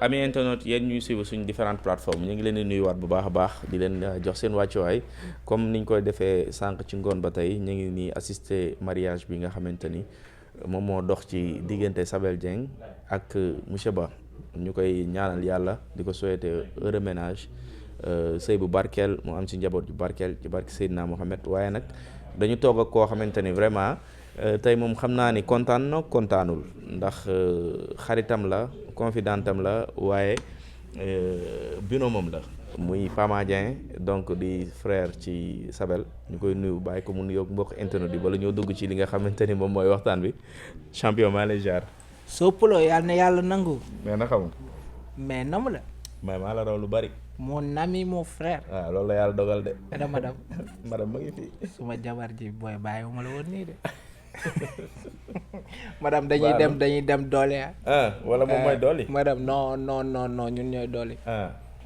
ami internet yéen ñuy suivre suñu différentes plateformes ñu ngi leen di nuyuwaat bu baax a baax di leen jox seen wàccuwaay comme niñ koy defee sànq ci ngoon ba tey ñu ngi nii assister mariage bi nga xamante ni moom moo dox ci diggante Sabel Dieng ak monsieur Ba ñu koy ñaanal yàlla di ko souhaiter heureux ménage sëy bu barkeel mu am ci njaboot ju barkeel ci barke Seydina Mohamed waaye nag dañu toog ak koo xamante ni vraiment tey moom xam naa ni kontaan na kontaanul ndax xaritam la confidentam la waaye binômam la muy Fama Dieng donc di frère ci Sabel ñu koy nuyu bàyyi ko mu nuyoog mbokk internet yi bala ñoo dugg ci li nga xamante ni moom mooy waxtaan bi champion maa lay jaar. Soppaloo yàlla na yàlla nangu. mais na xam mais namu la. mais maa la raw lu bari. mon ami mon frère. waaw loolu la yàlla dogal de. madame madame ma ngi fi. suma jabar ji booy bàyyiwuma la woon nii de. madame dañuy dem doole wala moom mooy doole. madame non ñun ñooy doole.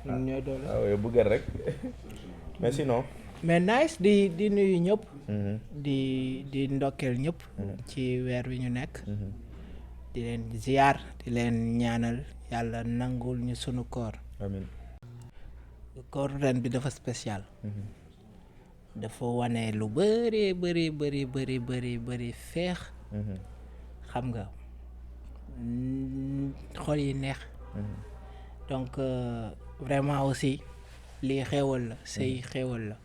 ñun ñooy doole. waaw yow bëggal rek mais sinon. mais nice di nuyu ñëpp. di ndokkeel ñëpp. ci weer wi ñu nekk. di leen ziar di leen ñaanal yàlla nangul ñu sunu koor. amiin. koor ren bi dafa spécial. dafa wane lu bëri feex. xam nga xol yi neex. donc vraiment aussi lii xéewal la sëy xéewal la.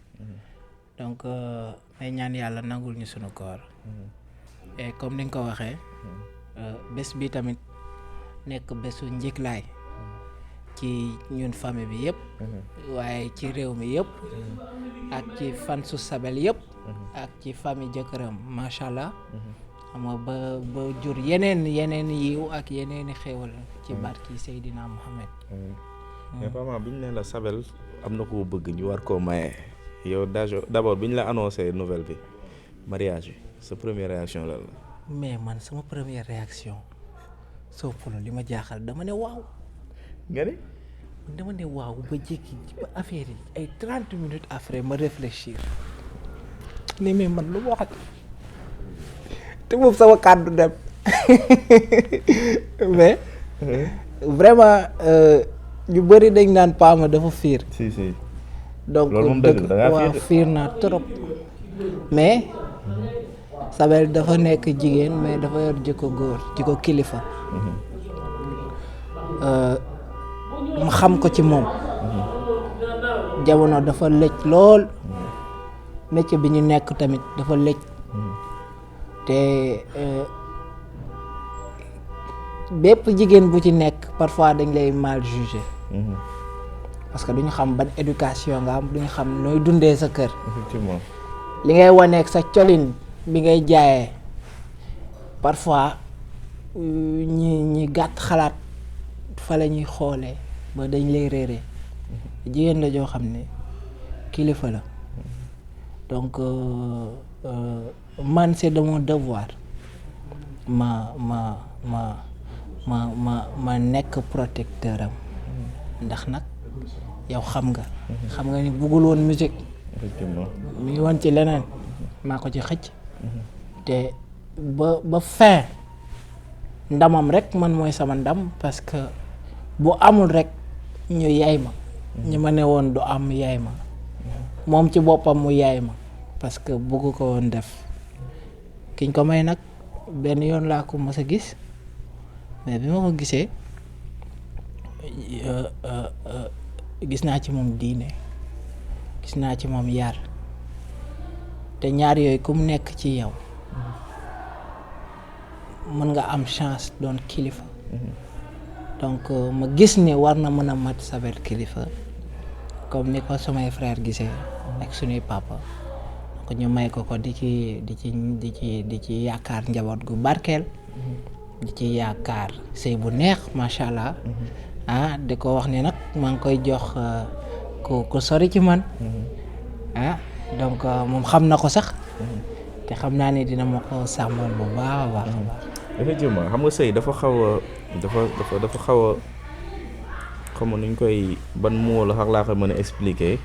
donc may ñaan yàlla nangul ñu sunu koor. et comme ni nga ko waxee. bés bi tamit nekk bésu njëglaay ci ñun famille bi yëpp. waaye ci réew mi yëpp. ak ci fansu Sabel yëpp. ak ci famille jëkkëram macha allah. xam nga ba jur yeneen yiw ak yeneen i xéewal ci barki Seydina Mohamed. mais Fama bi ñu ne la Sabel am na ko bëgg ñu war koo maye yow d'abord bi ñu la annoncé nouvelle bi mariage bi sa première réaction la. mais man sama première réaction Soppaloo li ma jaaxal dama ne waaw. nga ni. dama ne waaw ba jékki ba affaire yi ay 30 minutes après ma réfléchir ne mais man lu ma waxat te moom sama kàddu dem mais vraiment ñu bëri dañ naan Pama dafa fiir. si. donc loolu moom dëgg la waaw fiir naa trop mais. Sabel dafa nekk jigéen mais dafa yor jikko góor jikko kilifa. ma xam ko ci moom. jamono dafa lëj lool. métier bi ñu nekk tamit dafa lëj. te bépp jigéen bu ci nekk parfois dañ lay mal jugé. parce que duñu xam ban éducation nga am duñu xam nooy dundee sa kër. effectivement. li ngay waneeg sa colin bi ngay jaayee parfois ñi gàtt xalaat fa la ñuy xoolee ba dañ lay réeree jigéen la joo xam ne kilifa la donc man c'est de mon devoir ma nekk protecteur am ndax nag yow xam nga ni bëggul woon musique. effectivement. mi ngi woon ci leneen maa ko ci xëcc. te ba fin ndamam rek man mooy sama ndam parce que bu amul rek ñu yaay ma. ñu ma ne woon du am yaay ma. moom ci boppam mu yaay ma parce que bëgg ko woon def kiñ ko may nag benn yoon laa ko mës a gis mais bi ma ko gisee gis naa ci moom diine gis naa ci moom yar te ñaar yooyu ku mu nekk ci yow mën nga am chance doon kilifa. donc ma gis ne war na mën a mat Sabel kilifa comme ni ko samay frère gisee ak suñuy papa donc ñu may ko di ci yaakaar njaboot gu barkeel. di ci yaakaar sëy bu neex macha allah. di ko wax ne nag maa ngi koy jox ku sori ci man. donc moom xam na ko sax. te xam naa ne dina ma ko sàmmal bu baax a baax. effectivement xam nga sëy dafa xaw a dafa xaw a xam nga nuñ koy ban moo la xar laa koy mën a expliquer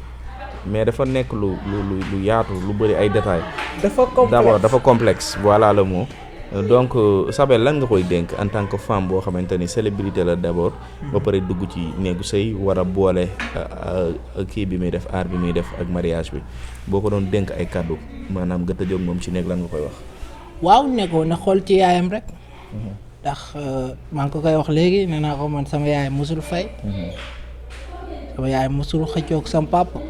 mais dafa nekk lu yaatu lu bëri ay détails. dafa complexe d'abord dafa complexe voilà le mot donc Sabel lan nga koy dénk en tant que femme boo xamante ni célébrité la d'abord. ba pare dugg ci néegu sëy war a boole kii bi muy def art bi muy def ak mariage bi boo ko doon dénk ay kàddu maanaam nga tëjoog moom ci néeg lan nga koy wax. waaw nekkoo na xool ci yaayam rek. ndax maa ngi ko koy wax léegi nee naa ko man sama yaay musul fay. sama yaay musul xëccoog sam papa.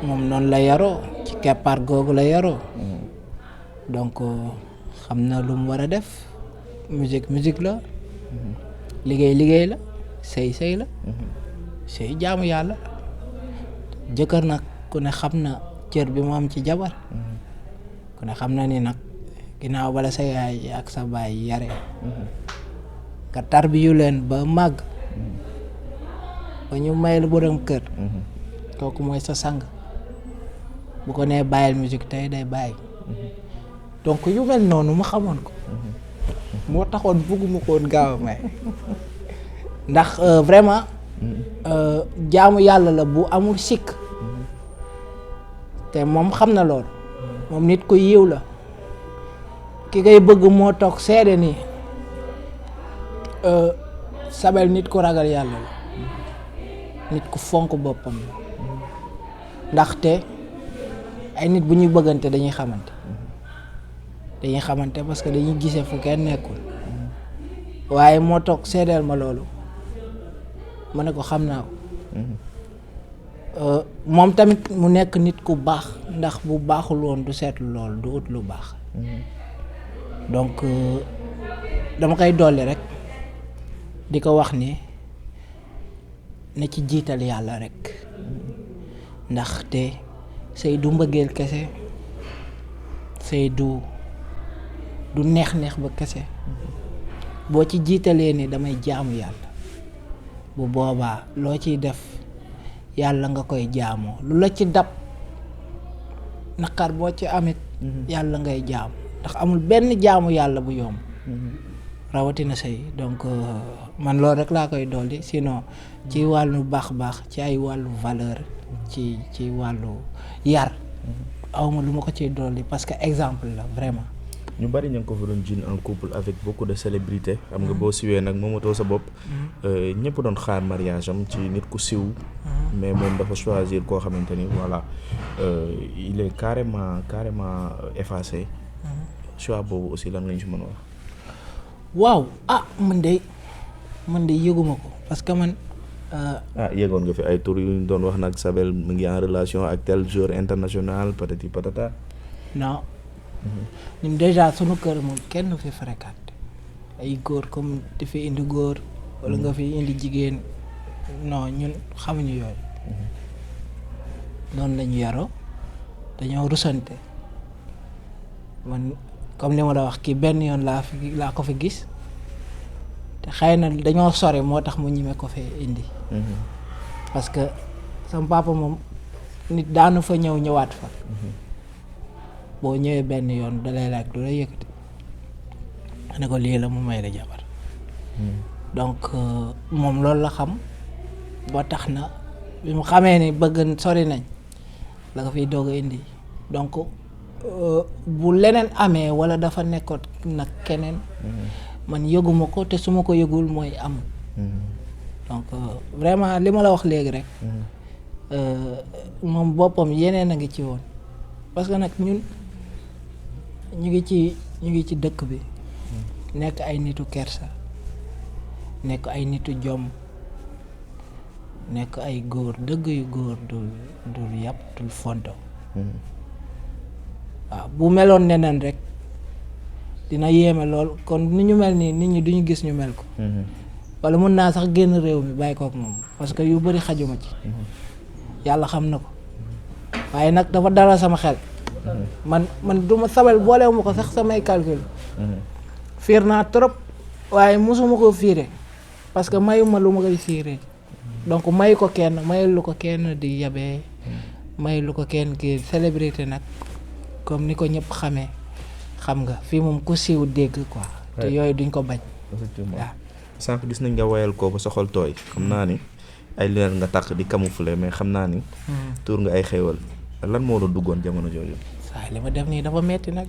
moom noonu la yaroo ci keppaar googu la yaroo. donc xam na lu mu war a def musique la. liggéey la sëy la. sëy jaamu yàlla. jëkkër nag ku ne xam na cër bi mu am ci jabar. ku ne xam na ni nag ginnaaw bala sa yaay ak sa baay yare nga tarbiyu leen ba màgg. ba ñu may la borom kër. kooku mooy sa sang. bu ko nee bàyyil musique tey day bàyyi. donc yu mel noonu ma xamoon ko. moo taxoon bëgguma ko woon gaaw a may. ndax vraiment. jaamu yàlla la bu amul sikk. te moom xam na loolu. moom nit ku yiw la. ki ngay bëgg moo toog seede ni Sabel nit ku ragal yàlla la. nit ku fonk boppam la. ndaxte ay nit bu ñuy bëggante dañuy xamante. parce que dañuy gisee fu kenn nekkul. waaye moo toog seedeel ma loolu. ma ne ko xam naa ko. moom tamit mu nekk nit ku baax ndax bu baaxul woon du seetlu loolu du ut lu baax. donc dama koy dolli rek di ko wax ni na ci jiital yàlla rek. ndaxte sëy du mbëggeel kese. sëy du neex-neex ba kese. boo ci jiitalee ni damay jaamu yàlla. bu boobaa loo ciy def yàlla nga koy jaamoo lu la ci dab naqar boo ci amit yàlla ngay jaam ndax amul benn jaamu yàlla bu yomb. rawatina sëy donc man loolu rek laa koy dolli sinon ci wàllu baax ci ay wàllu valeur ci wàllu yar awma lu ma ko ciy dolli parce que exemple la vraiment. ñu bari ñu ngi ko fa doon jiin en couple avec beaucoup de célébrités. xam nga boo siwee nag moomatoo sa bopp. ñëpp doon xaar mariage am ci nit ku siw. mais moom dafa choisir koo xamante ni voilà il est carrément effacé. choix boobu aussi lan lañ ci mën a wax. waaw man de yëguma ko parce que man. yëgoon nga fi ay tour yu ñu doon wax nag Sabel mu ngi en relation ak tel joueur international patati patata. non. ñun déjà sunu kër moom kenn fi fréquenté ay góor comme di fi indi góor wala nga fi indi jigéen non ñun xamuñu yooyu. noonu lañu yaroo dañoo rusante man comme li ma la wax kii benn yoon laa ko fi gis te xëy na dañoo sore moo tax mu ñime ko fee indi. parce que sama papa moom nit daanu fa ñëwaat fa. boo ñëwee benn yoon dalay laaj du la yëkkati ne ko lii la mu may la jabar. donc moom loolu la xam ba tax na bi mu xamee ni bëgg sori nañ la ko fiy doog a indi donc bu leneen amee wala dafa nekkoon nag keneen. man yëguma ko te su ma ko yëgul mooy am. donc vraiment li ma la wax léegi rek. moom boppam yeneen a ngi ci woon parce que nag ñun. ñu ngi ci dëkk bi nekk ay nitu kersa nekk ay nitu jom nekk ay góor dëgg yu góor dul yàpp dul fonto. waaw bu meloon neneen rek dina yéeme lool kon ni ñu mel nii nit ñi duñu gis ñu mel ko. wala mun naa sax génn réew mi bàyyi kook moom parce que yu bari xajuma ci. yàlla xam na ko waaye nag dafa dalal sama xel. man du ma Sabel boolewuma ko sax samay calcul. fiir naa trop waaye mosuma ko fiire parce que mayuma lu ma koy fiire donc mayu ko kenn mayul lu ko kenn di yabee mayul lu ko kenn kii célébrité nag comme ni ko ñëpp xamee xam nga fii moom ku siiw dégg quoi. te yooyu duñ ko bañ. effectivement waaw. sànq gis nañ nga woyal ko ba sa xol tooy xam naa ni ay leer nga tàq di camoufler mais xam naa ni. tuur nga ay xéewal lan moo la duggoon jamono jooju. waaye li ma def nii dafa metti nag.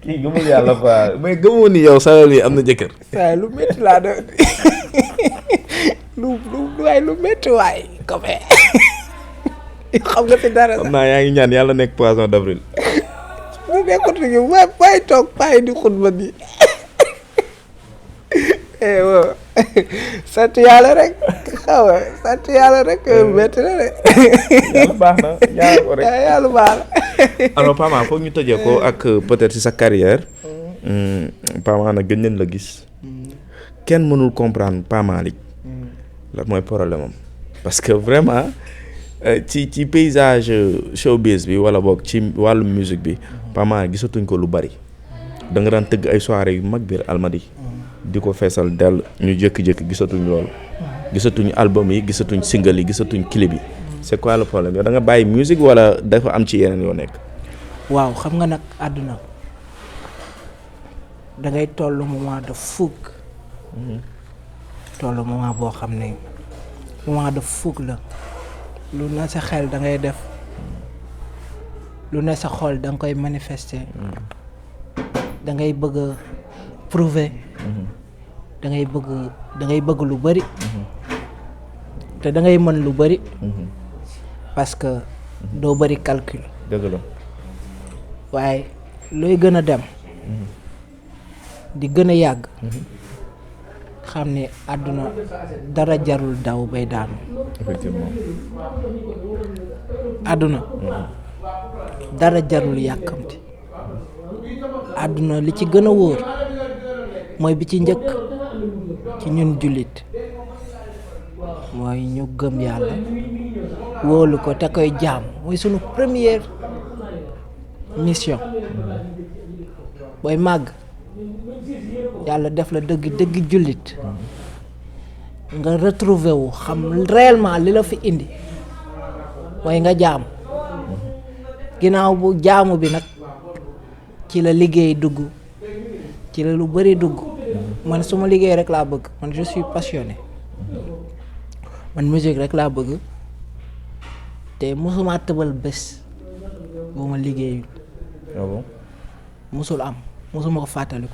kii gëmul yàlla quoi mais gëmoo ni yow saa yi am na jëkkër. waaye lu metti laa doon lu metti waay comme xam nga si dara xam naa yaa ngi ñaan yàlla nekk poisson d'avril. bu nekkut ni waay toog paay di xutba bi waaw sant yàlla rek xaw ma sant yàlla rek metti na de. yàlla baax na ñaar ko rek. yàlla baax na. alors Pama foog ñu tëjee ko ak peut-être ci sa carrière. Pama nag gën nañ la gis. kenn mënul comprendre Pa Malick. lan mooy problème am. parce que vraiment ci paysage showbiz bi wala boog ci wàllu musique bi. Pa Malick gisatuñ ko lu bari. da nga daan tëgg ay soirées yu mag biir Almadies. di ko feesal dell ñu jékki-jékki gisatuñ loolu. gisatuñ album yi gisatuñ single yi gisatuñ clip yi. c'est quoi le problème yow da nga bàyyi musique wala dafa am ci yeneen yoo nekk. waaw xam nga nag àdduna da ngay toll moment de fougue. toll moment boo xam ne moment de fougue la. lu ne sa xel da ngay def lu ne sa xol da nga koy manifester. da ngay bëgg a prouver. da ngay bëgg lu bari. te da ngay mën lu bari. parce que doo bari calcul. dëgg la. waaye looy gën a dem. di gën a yàgg. xam ne àdduna dara jarul daw bay daanu. effectivement. àdduna dara jarul yàkkamti. àdduna li ci gën a wóor mooy bi ci njëkk ci ñun jullit mooy ñu gëm yàlla wóolu ko te koy jaam mooy sunu première mission. booy màgg yàlla def la dëgg jullit nga retrouver wu xam réellement li la fi indi mooy nga jaam ginnaaw bu jaamu bi nag ci la liggéey dugg ci la lu bari dugg man suma liggéey rek laa bëgg man je suis passionné man musique rek laa bëgg te mosuma tëbal bés bu ma liggéeyul. ah bon. mosul am mosuma ko fàttaliku.